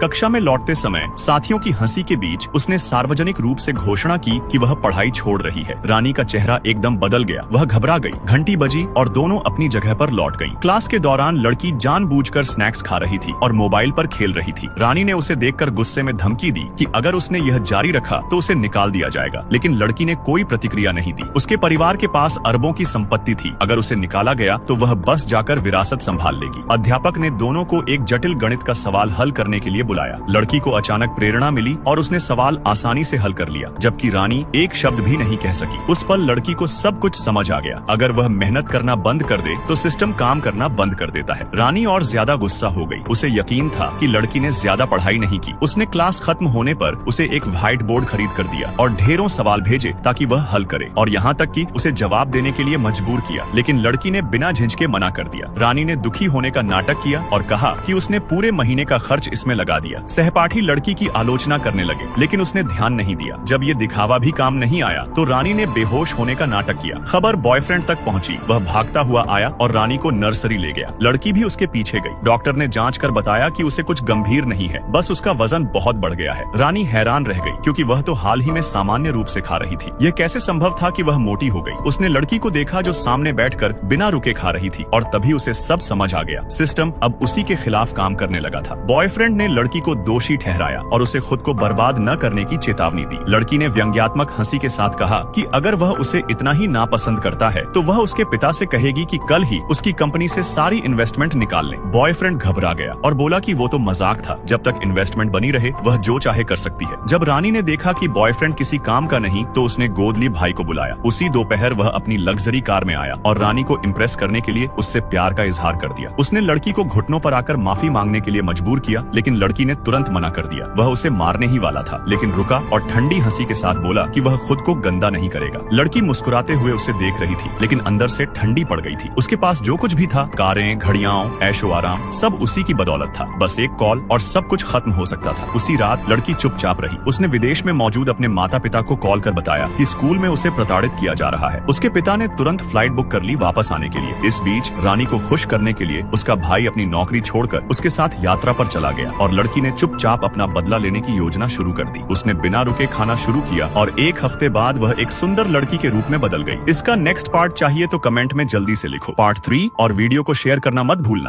कक्षा में लौटते समय साथियों की हंसी के बीच उसने सार्वजनिक रूप से घोषणा की कि वह पढ़ाई छोड़ रही है। रानी का चेहरा एकदम बदल गया, वह घबरा गई। घंटी बजी और दोनों अपनी जगह पर लौट गईं। क्लास के दौरान लड़की जानबूझकर स्नैक्स खा रही थी और मोबाइल पर खेल रही थी। रानी ने उसे देखकर गुस्से में धमकी दी कि अगर उसने यह जारी रखा तो उसे निकाल दिया जाएगा, लेकिन लड़की ने कोई प्रतिक्रिया नहीं दी। उसके परिवार के पास अरबों की संपत्ति थी, अगर उसे निकाला गया तो वह बस जाकर विरासत संभाल लेगी। अध्यापक ने दोनों को एक जटिल गणित का सवाल हल करने के लिए बुलाया। लड़की को अचानक प्रेरणा मिली और उसने सवाल आसानी से हल कर लिया, जबकि रानी एक शब्द भी नहीं कह सकी। उस पल लड़की को सब कुछ समझ आ गया, अगर वह मेहनत करना बंद कर दे तो सिस्टम काम करना बंद कर देता है। रानी और ज्यादा गुस्सा हो गई। उसे यकीन था कि लड़की ने ज्यादा पढ़ाई नहीं की। उसने क्लास खत्म होने पर उसे एक व्हाइट बोर्ड खरीद कर दिया और ढेरों सवाल भेजे ताकि वह हल करे, और यहाँ तक कि उसे जवाब देने के लिए मजबूर किया, लेकिन लड़की ने बिना झिझके मना कर दिया। रानी ने दुखी होने का नाटक किया और कहा कि उसने पूरे महीने का खर्च इसमें लगा दिया। सहपाठी लड़की की आलोचना करने लगे, लेकिन उसने ध्यान नहीं दिया। जब ये दिखावा भी काम नहीं आया तो रानी ने बेहोश होने का नाटक किया। खबर बॉयफ्रेंड तक पहुंची, वह भागता हुआ आया और रानी को नर्सरी ले गया। लड़की भी उसके पीछे गई। डॉक्टर ने जांच कर बताया कि उसे कुछ गंभीर नहीं है, बस उसका वजन बहुत बढ़ गया है। रानी हैरान रह गई, क्योंकि वह तो हाल ही में सामान्य रूप से खा रही थी। यह कैसे संभव था कि वह मोटी हो गई? उसने लड़की को देखा जो सामने बैठकर बिना रुके खा रही थी, और तभी उसे सब समझ आ गया। सिस्टम अब उसी के खिलाफ काम करने लगा था। बॉयफ्रेंड ने लड़की को दोषी ठहराया और उसे खुद को बर्बाद न करने की चेतावनी दी। लड़की ने व्यंग्यात्मक हंसी के साथ कहा कि अगर वह उसे इतना ही नापसंद करता है तो वह उसके पिता से कहेगी कि कल ही उसकी कंपनी से सारी इन्वेस्टमेंट निकाल ले। बॉयफ्रेंड घबरा गया और बोला कि वो तो मजाक था, जब तक इन्वेस्टमेंट बनी रहे वह जो चाहे कर सकती है। जब रानी ने देखा कि बॉयफ्रेंड किसी काम का नहीं तो उसने गोद ली भाई को बुलाया। उसी दोपहर वह अपनी लग्जरी कार में आया और रानी को इम्प्रेस करने के लिए उससे प्यार का इजहार कर दिया। उसने लड़की को घुटनों पर आकर माफी मांगने के लिए मजबूर किया, लेकिन लड़की ने तुरंत मना कर दिया। वह उसे मारने ही वाला था, लेकिन रुका और ठंडी हंसी के साथ बोला कि वह खुद को गंदा नहीं करेगा। लड़की मुस्कुराते हुए उसे देख रही थी, लेकिन अंदर से ठंडी पड़ गई थी। उसके पास जो कुछ भी था, कारें, घड़ियां, ऐशो आराम, सब उसी की बदौलत था। बस एक कॉल और सब कुछ खत्म हो सकता था। उसी रात लड़की चुपचाप रही। उसने विदेश में मौजूद अपने माता पिता को कॉल कर बताया कि स्कूल में उसे प्रताड़ित किया जा रहा है। उसके पिता ने तुरंत फ्लाइट बुक कर ली वापस आने के लिए। इस बीच रानी को खुश करने के लिए उसका भाई अपनी नौकरी छोड़कर उसके साथ यात्रा पर चला गया और लड़की ने चुपचाप अपना बदला लेने की योजना शुरू कर दी। उसने बिना रुके खाना शुरू किया और एक हफ्ते बाद वह एक सुंदर लड़की के रूप में बदल गई। इसका नेक्स्ट पार्ट चाहिए तो कमेंट में जल्दी से लिखो, पार्ट 3, और वीडियो को शेयर करना मत भूलना।